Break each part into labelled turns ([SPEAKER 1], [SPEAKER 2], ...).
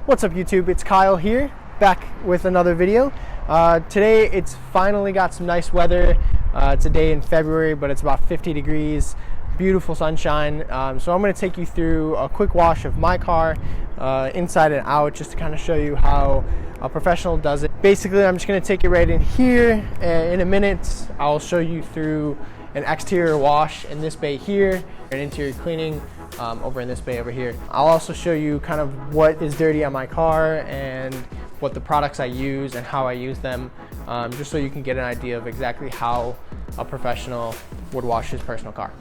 [SPEAKER 1] What's up YouTube, it's Kyle here, back with another video. Today it's finally got some nice weather. It's a day in February, but it's about 50 degrees, beautiful sunshine. So I'm going to take you through a quick wash of my car, inside and out, just to kind of show you how a professional does it. Basically, I'm just going to take it right in here. In a minute, I'll show you through an exterior wash in this bay here, an interior cleaning over in this bay over here. I'll also show you kind of what is dirty on my car and what the products I use and how I use them, just so you can get an idea of exactly how a professional would wash his personal car.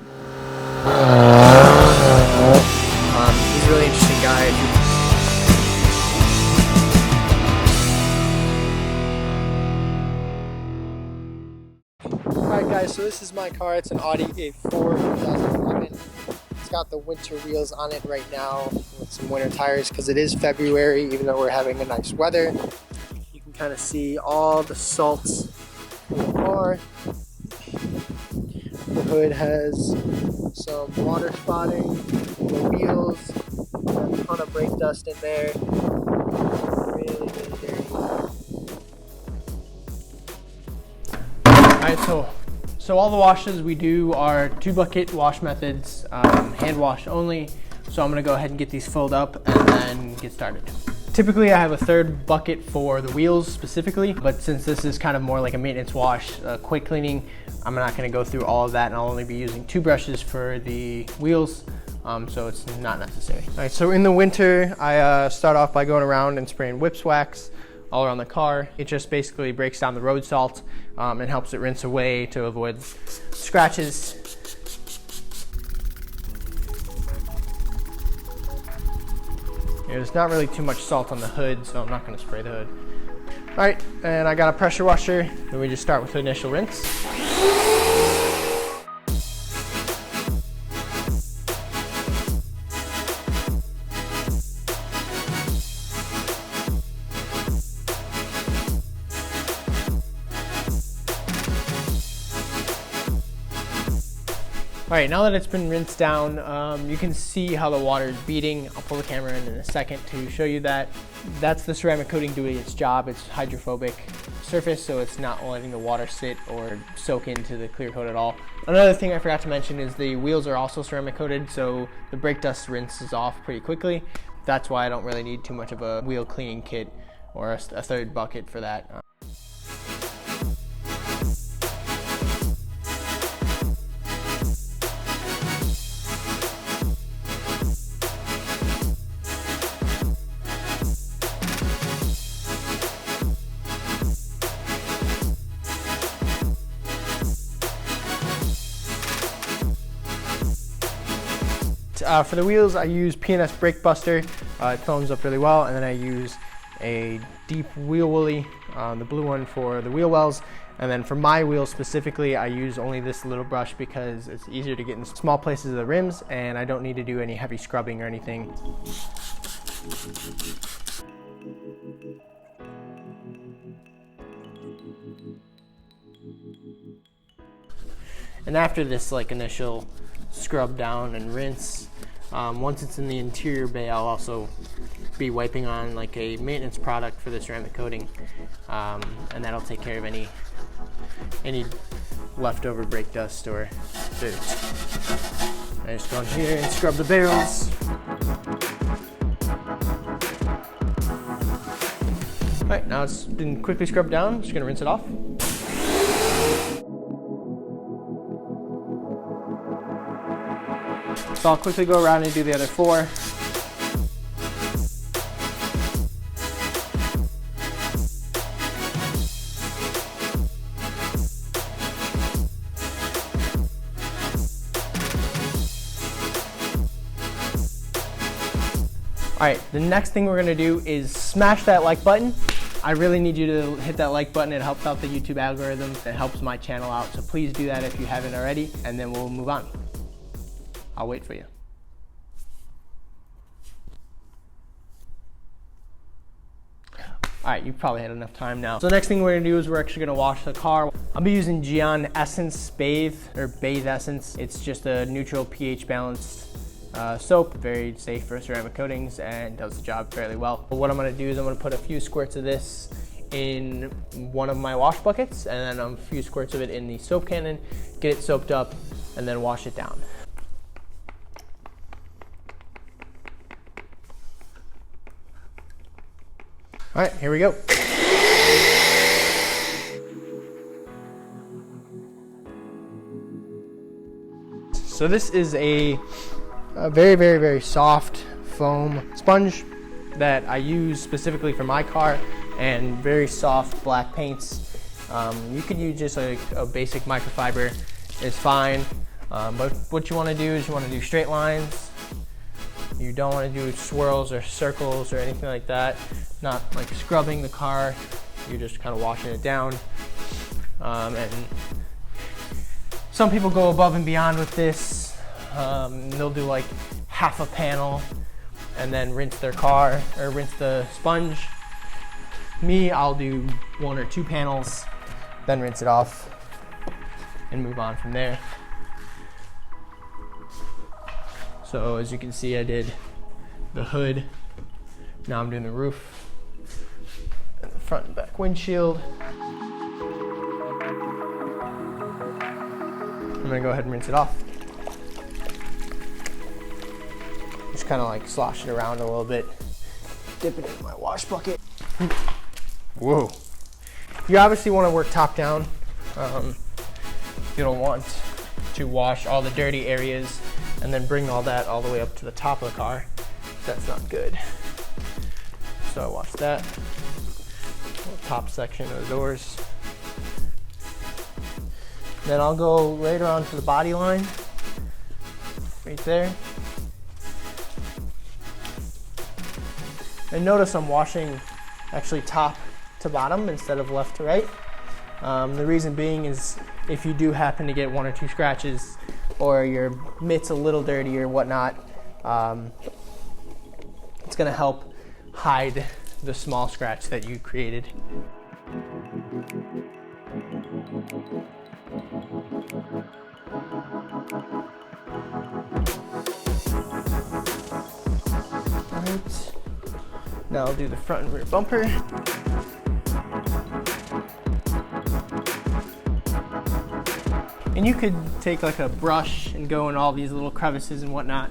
[SPEAKER 1] He's a really interesting guy. Alright guys, so this is my car. It's an Audi A4 2011. It's got the winter wheels on it right now with some winter tires because it is February, even though we're having a nice weather. You can kind of see all the salts in the car. The hood has some water spotting, the wheels, a ton of brake dust in there. Really dirty. Alright, so all the washes we do are 2-bucket wash methods, hand wash only. So I'm gonna go ahead and get these filled up and then get started. Typically I have a 3rd bucket for the wheels specifically, but since this is kind of more like a maintenance wash, quick cleaning, I'm not gonna go through all of that, and I'll only be using 2 brushes for the wheels, so it's not necessary. All right, so in the winter, I start off by going around and spraying whips wax all around the car. It just basically breaks down the road salt and helps it rinse away to avoid scratches. There's not really too much salt on the hood, so I'm not going to spray the hood. All right, and I got a pressure washer. Then we just start with the initial rinse. All right, now that it's been rinsed down, you can see how the water is beating. I'll pull the camera in a second to show you that. That's the ceramic coating doing its job. It's hydrophobic surface, so it's not letting the water sit or soak into the clear coat at all. Another thing I forgot to mention is the wheels are also ceramic coated, so the brake dust rinses off pretty quickly. That's why I don't really need too much of a wheel cleaning kit or a 3rd bucket for that. For the wheels, I use P&S Brake Buster. It foams up really well, and then I use a deep wheel woolly, the blue one for the wheel wells. And then for my wheels specifically, I use only this little brush because it's easier to get in small places of the rims, and I don't need to do any heavy scrubbing or anything. And after this initial scrub down and rinse, once it's in the interior bay, I'll also be wiping on a maintenance product for the ceramic coating, and that'll take care of any leftover brake dust or dirt. I just go in here and scrub the barrels. All right, now it's been quickly scrubbed down. Just gonna rinse it off. So I'll quickly go around and do the other 4. All right, the next thing we're gonna do is smash that like button. I really need you to hit that like button. It helps out the YouTube algorithm. It helps my channel out. So please do that if you haven't already, and then we'll move on. I'll wait for you. All right, you've probably had enough time now. So the next thing we're gonna do is we're actually gonna wash the car. I'll be using Gyeon Bathe, or Bathe Essence. It's just a neutral pH balanced soap, very safe for ceramic coatings and does the job fairly well. What I'm gonna do is I'm gonna put a few squirts of this in one of my wash buckets and then a few squirts of it in the soap cannon, get it soaped up, and then wash it down. All right, here we go. So this is a very, very, very soft foam sponge that I use specifically for my car, and very soft black paints. You could use just like a basic microfiber is fine, but what you want to do is you want to do straight lines. You don't want to do swirls or circles or anything like that. Not like scrubbing the car, you're just kind of washing it down. And some people go above and beyond with this. They'll do like half a panel and then rinse their car or rinse the sponge. Me, I'll do 1 or 2 panels, then rinse it off and move on from there. So as you can see, I did the hood. Now I'm doing the roof, and the front and back windshield. I'm gonna go ahead and rinse it off. Just kind of like slosh it around a little bit, dip it in my wash bucket. Whoa. You obviously want to work top down. You don't want to wash all the dirty areas and then bring all that all the way up to the top of the car. That's not good. So I wash that. Top section of the doors. Then I'll go right around to the body line, right there. And notice I'm washing actually top to bottom instead of left to right. The reason being is if you do happen to get 1 or 2 scratches or your mitt's a little dirty or whatnot, it's gonna help hide the small scratch that you created. Alright, now I'll do the front and rear bumper. And you could take like a brush and go in all these little crevices and whatnot.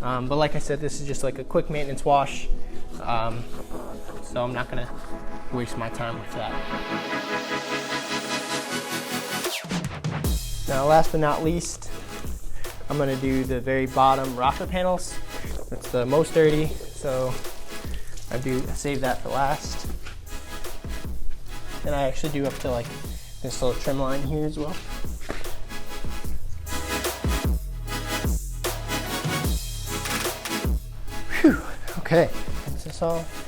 [SPEAKER 1] But like I said, this is just like a quick maintenance wash. So I'm not gonna waste my time with that. Now last but not least, I'm gonna do the very bottom rocker panels. That's the most dirty, so I save that for last. And I actually do up to like this little trim line here as well. Whew, okay, rinse this off.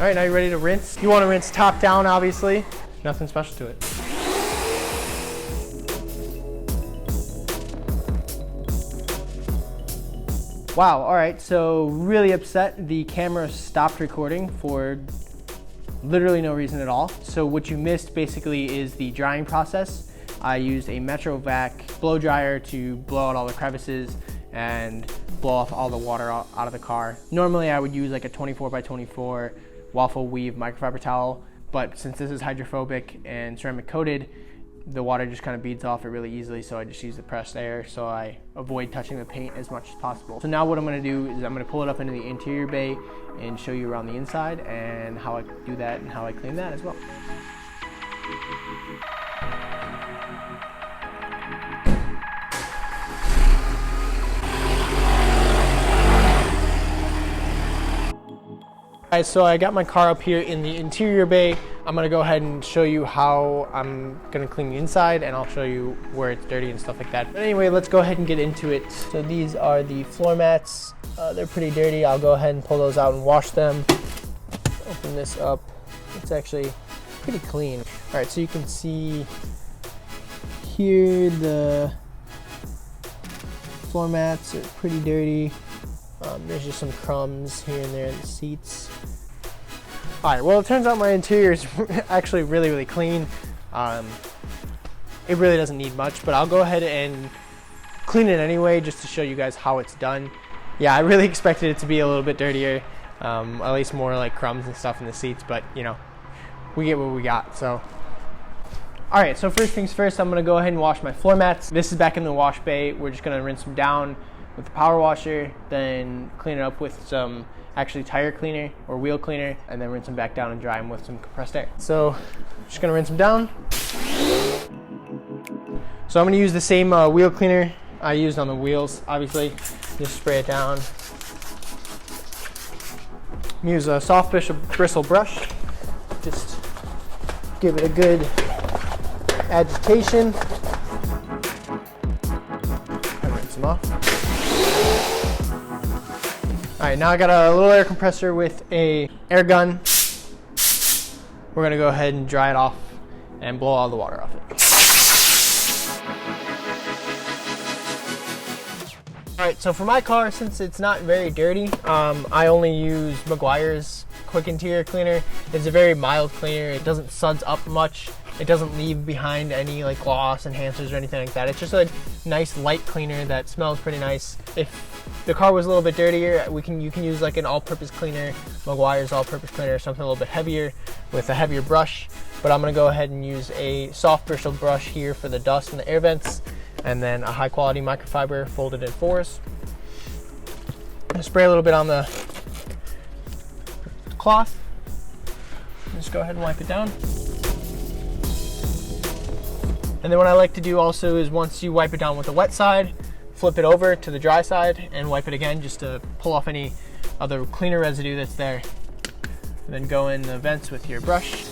[SPEAKER 1] All right, now you're ready to rinse. You wanna rinse top down, obviously. Nothing special to it. Wow, all right, so really upset. The camera stopped recording for literally no reason at all. So what you missed basically is the drying process. I used a Metro Vac blow dryer to blow out all the crevices and blow off all the water out of the car. Normally I would use like a 24x24 Waffle weave microfiber towel, but since this is hydrophobic and ceramic coated, the water just kind of beads off it really easily, so I just use the pressed air so I avoid touching the paint as much as possible. So now what I'm going to do is I'm going to pull it up into the interior bay and show you around the inside and how I do that and how I clean that as well. Alright, so I got my car up here in the interior bay. I'm gonna go ahead and show you how I'm gonna clean the inside, and I'll show you where it's dirty and stuff like that. But anyway, let's go ahead and get into it. So these are the floor mats. They're pretty dirty. I'll go ahead and pull those out and wash them. Open this up. It's actually pretty clean. Alright, so you can see here the floor mats are pretty dirty. There's just some crumbs here and there in the seats. All right, well, it turns out my interior is actually really, really clean. It really doesn't need much, but I'll go ahead and clean it anyway just to show you guys how it's done. Yeah, I really expected it to be a little bit dirtier, at least more like crumbs and stuff in the seats, but you know, we get what we got. So all right, so first things first, I'm gonna go ahead and wash my floor mats. This is back in the wash bay. We're just gonna rinse them down with the power washer, then clean it up with some actually tire cleaner or wheel cleaner, and then rinse them back down and dry them with some compressed air. So just gonna rinse them down. So I'm gonna use the same wheel cleaner I used on the wheels, obviously. Just spray it down. Use a soft bristle brush. Just give it a good agitation. And rinse them off. All right, now I got a little air compressor with a air gun. We're gonna go ahead and dry it off and blow all the water off it. All right, so for my car, since it's not very dirty, I only use Meguiar's Quik interior cleaner. It's a very mild cleaner. It doesn't suds up much. It doesn't leave behind any like gloss, enhancers, or anything like that. It's just a nice light cleaner that smells pretty nice. If the car was a little bit dirtier, you can use like an all-purpose cleaner, Meguiar's all-purpose cleaner, something a little bit heavier with a heavier brush. But I'm gonna go ahead and use a soft bristle brush here for the dust and the air vents, and then a high-quality microfiber folded in fours. Spray a little bit on the cloth. Just go ahead and wipe it down. And then what I like to do also is once you wipe it down with the wet side, flip it over to the dry side and wipe it again just to pull off any other cleaner residue that's there. And then go in the vents with your brush.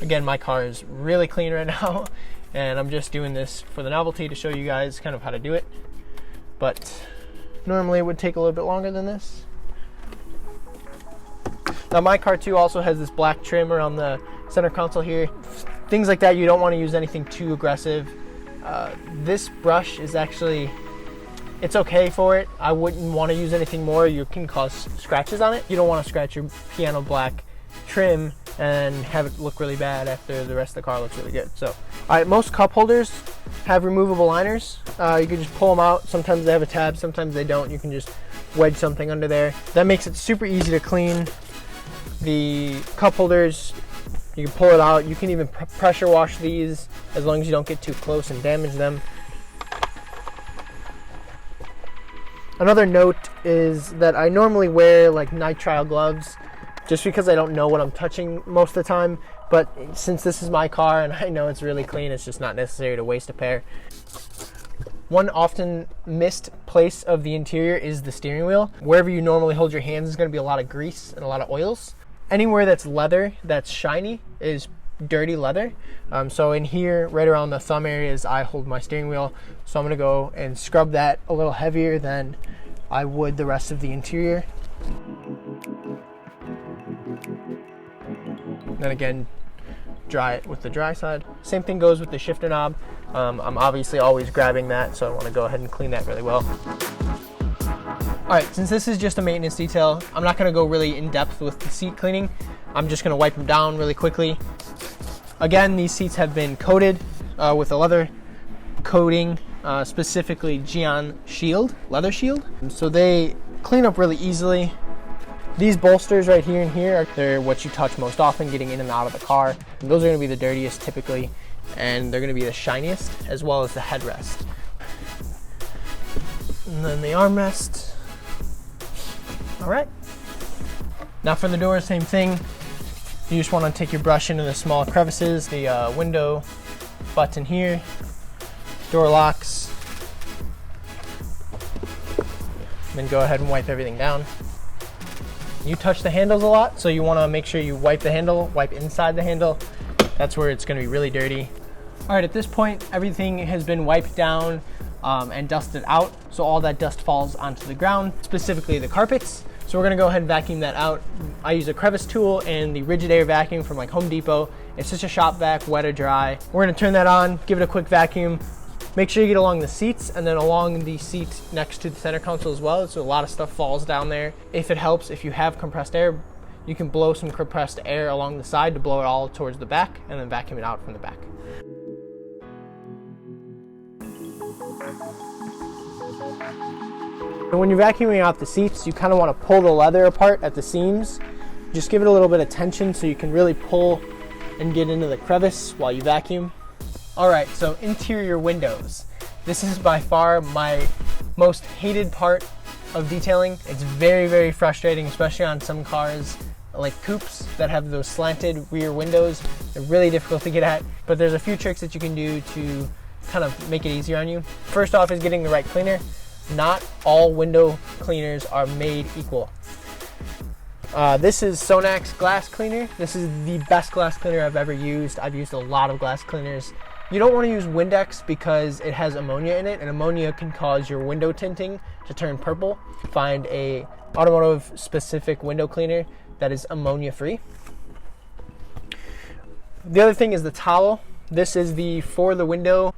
[SPEAKER 1] Again, my car is really clean right now, and I'm just doing this for the novelty to show you guys kind of how to do it. But normally it would take a little bit longer than this. Now my car too also has this black trim around the center console here. Things like that, you don't want to use anything too aggressive. This brush is actually, it's okay for it. I wouldn't want to use anything more. You can cause scratches on it. You don't want to scratch your piano black trim and have it look really bad after the rest of the car looks really good. So, all right, most cup holders have removable liners. You can just pull them out. Sometimes they have a tab, sometimes they don't. You can just wedge something under there. That makes it super easy to clean. The cup holders, you can pull it out. You can even pressure wash these as long as you don't get too close and damage them. Another note is that I normally wear like nitrile gloves just because I don't know what I'm touching most of the time. But since this is my car and I know it's really clean, it's just not necessary to waste a pair. One often missed place of the interior is the steering wheel. Wherever you normally hold your hands is going to be a lot of grease and a lot of oils. Anywhere that's leather, that's shiny, is dirty leather. So in here, right around the thumb areas, I hold my steering wheel. So I'm gonna go and scrub that a little heavier than I would the rest of the interior. Then again, dry it with the dry side. Same thing goes with the shifter knob. I'm obviously always grabbing that, so I wanna go ahead and clean that really well. All right, since this is just a maintenance detail, I'm not gonna go really in depth with the seat cleaning. I'm just gonna wipe them down really quickly. Again, these seats have been coated with a leather coating, specifically Gyeon Shield, leather shield. So they clean up really easily. These bolsters right here and here, they're what you touch most often getting in and out of the car. And those are gonna be the dirtiest typically, and they're gonna be the shiniest, as well as the headrest. And then the armrest. All right. Now for the door, same thing. You just want to take your brush into the small crevices, the window button here, door locks, then go ahead and wipe everything down. You touch the handles a lot, so you want to make sure you wipe the handle, wipe inside the handle. That's where it's going to be really dirty. All right, at this point, everything has been wiped down and dusted out, so all that dust falls onto the ground, specifically the carpets. So we're gonna go ahead and vacuum that out. I use a crevice tool and the rigid air vacuum from like Home Depot. It's just a shop vac, wet or dry. We're gonna turn that on, give it a quick vacuum. Make sure you get along the seats and then along the seat next to the center console as well. So a lot of stuff falls down there. If it helps, if you have compressed air, you can blow some compressed air along the side to blow it all towards the back and then vacuum it out from the back. And when you're vacuuming out the seats, you kind of want to pull the leather apart at the seams. Just give it a little bit of tension so you can really pull and get into the crevice while you vacuum. All right, so interior windows. This is by far my most hated part of detailing. It's very, very frustrating, especially on some cars like coupes that have those slanted rear windows. They're really difficult to get at, but there's a few tricks that you can do to kind of make it easier on you. First off is getting the right cleaner. Not all window cleaners are made equal. This is Sonak's glass cleaner. This is the best glass cleaner I've ever used. I've used a lot of glass cleaners. You don't want to use Windex because it has ammonia in it, and ammonia can cause your window tinting to turn purple. Find a automotive specific window cleaner that is ammonia free. The other thing is the towel. This is the For the Window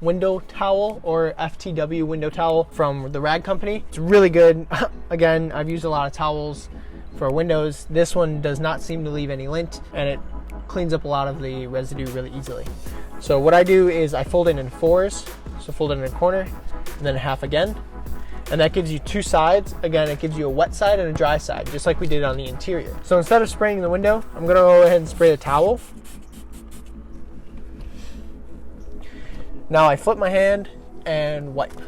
[SPEAKER 1] towel, or FTW window towel from the rag company. It's really good. Again, I've used a lot of towels for windows. This one does not seem to leave any lint, and it cleans up a lot of the residue really easily. So what I do is I fold it in fours. So fold it in a corner and then half again. And that gives you two sides. Again, it gives you a wet side and a dry side, just like we did on the interior. So instead of spraying the window, I'm gonna go ahead and spray the towel. Now I flip my hand and wipe.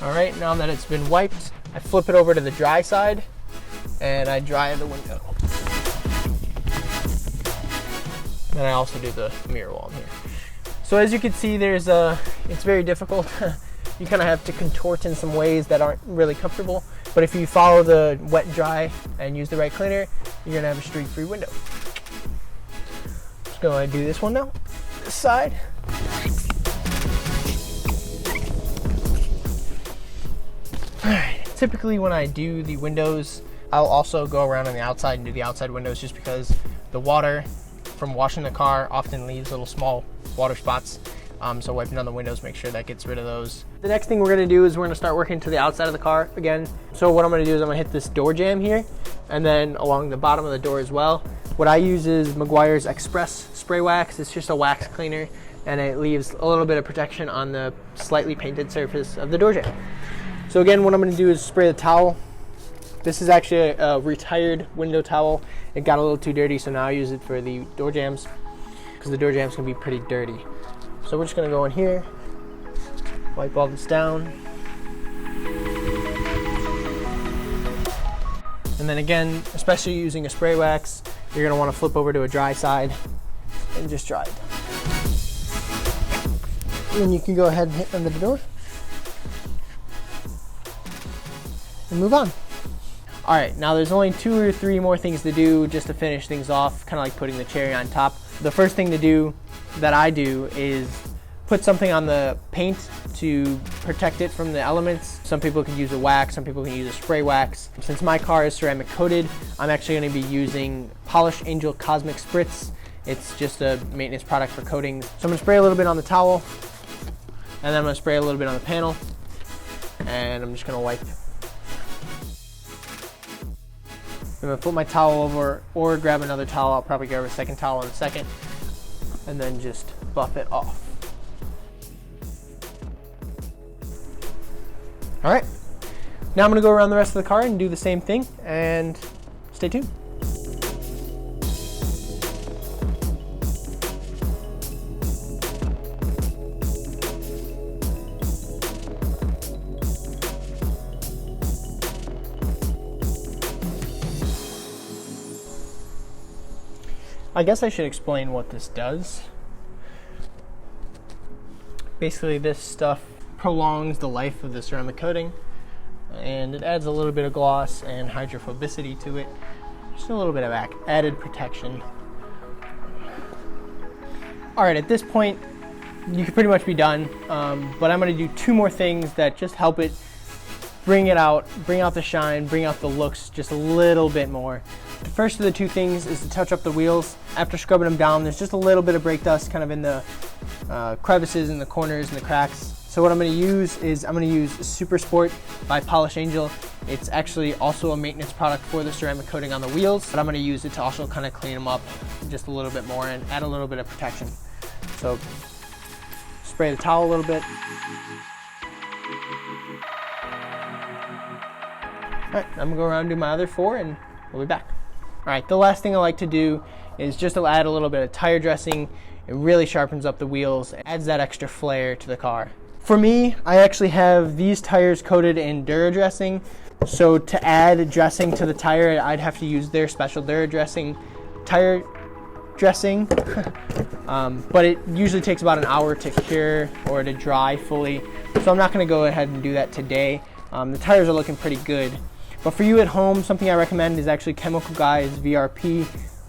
[SPEAKER 1] All right, now that it's been wiped, I flip it over to the dry side and I dry the window. And I also do the mirror wall here. So as you can see, it's very difficult. You kind of have to contort in some ways that aren't really comfortable. But if you follow the wet and dry and use the right cleaner, you're gonna have a streak-free window. Just gonna do this one now, this side. All right, typically when I do the windows, I'll also go around on the outside and do the outside windows, just because the water from washing the car often leaves little small water spots. So wiping on the windows, make sure that gets rid of those. The next thing we're gonna do is we're gonna start working to the outside of the car again. So what I'm gonna do is I'm gonna hit this door jamb here, and then along the bottom of the door as well. What I use is Meguiar's Express Spray Wax. It's just a wax cleaner, and it leaves a little bit of protection on the slightly painted surface of the door jamb. So again, what I'm gonna do is spray the towel. This is actually a retired window towel. It got a little too dirty, so now I use it for the door jambs, because the door jambs can be pretty dirty. So we're just gonna go in here, wipe all this down. And then again, especially using a spray wax, you're gonna wanna flip over to a dry side and just dry it. And then you can go ahead and hit under the door and move on. All right, now there's only 2 or 3 more things to do just to finish things off, kind of like putting the cherry on top. The first thing to do that I do is put something on the paint to protect it from the elements. Some people can use a wax, some people can use a spray wax. Since my car is ceramic coated, I'm actually gonna be using Polish Angel Cosmic Spritz. It's just a maintenance product for coatings. So I'm gonna spray a little bit on the towel, and then I'm gonna spray a little bit on the panel, and I'm just gonna wipe. I'm gonna flip my towel over or grab another towel. I'll probably grab a second towel in a second, and then just buff it off. All right, now I'm gonna go around the rest of the car and do the same thing, and stay tuned. I guess I should explain what this does. Basically, this stuff prolongs the life of the ceramic coating, and it adds a little bit of gloss and hydrophobicity to it. Just a little bit of added protection. All right, at this point, you could pretty much be done, but I'm gonna do 2 more things that just help it bring out the shine, bring out the looks just a little bit more. The first of the 2 things is to touch up the wheels. After scrubbing them down, there's just a little bit of brake dust kind of in the crevices and the corners and the cracks. So what I'm going to use is I'm going to use Super Sport by Polish Angel. It's actually also a maintenance product for the ceramic coating on the wheels, but I'm going to use it to also kind of clean them up just a little bit more and add a little bit of protection. So spray the towel a little bit. All right, I'm gonna go around and do my other 4 and we'll be back. All right, the last thing I like to do is just to add a little bit of tire dressing. It really sharpens up the wheels, adds that extra flair to the car. For me, I actually have these tires coated in Dura dressing. So to add dressing to the tire, I'd have to use their special Dura dressing tire dressing. But it usually takes about an hour to cure or to dry fully. So I'm not gonna go ahead and do that today. The tires are looking pretty good. But for you at home, something I recommend is actually Chemical Guy's VRP.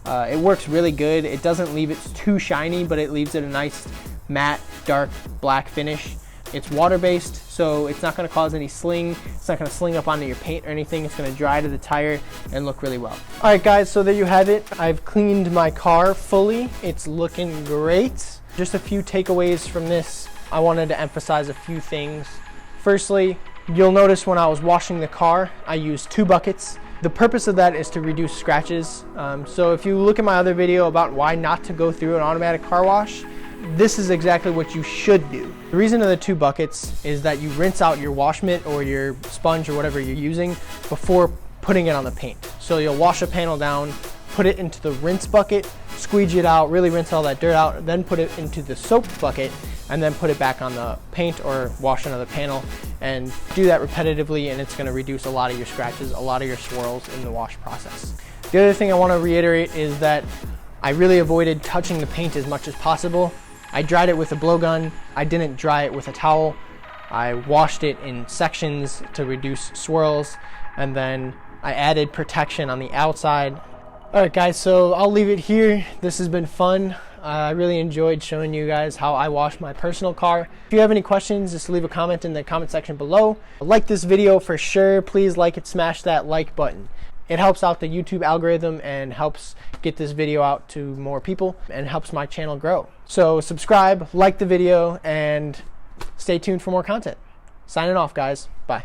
[SPEAKER 1] It works really good. It doesn't leave it too shiny, but it leaves it a nice matte, dark, black finish. It's water-based, so it's not gonna cause any sling. It's not gonna sling up onto your paint or anything. It's gonna dry to the tire and look really well. All right, guys, so there you have it. I've cleaned my car fully. It's looking great. Just a few takeaways from this. I wanted to emphasize a few things. Firstly, you'll notice when I was washing the car, I used 2 buckets. The purpose of that is to reduce scratches. So if you look at my other video about why not to go through an automatic car wash, this is exactly what you should do. The reason of the 2 buckets is that you rinse out your wash mitt or your sponge or whatever you're using before putting it on the paint. So you'll wash a panel down, put it into the rinse bucket, squeegee it out, really rinse all that dirt out, then put it into the soap bucket, and then put it back on the paint or wash another panel, and do that repetitively, and it's gonna reduce a lot of your scratches, a lot of your swirls in the wash process. The other thing I wanna reiterate is that I really avoided touching the paint as much as possible. I dried it with a blowgun. I didn't dry it with a towel. I washed it in sections to reduce swirls, and then I added protection on the outside. All right, guys, so I'll leave it here. This has been fun. I really enjoyed showing you guys how I wash my personal car. If you have any questions, just leave a comment in the comment section below. Like this video for sure. Please like it, smash that like button. It helps out the YouTube algorithm and helps get this video out to more people and helps my channel grow. So subscribe, like the video, and stay tuned for more content. Signing off, guys. Bye.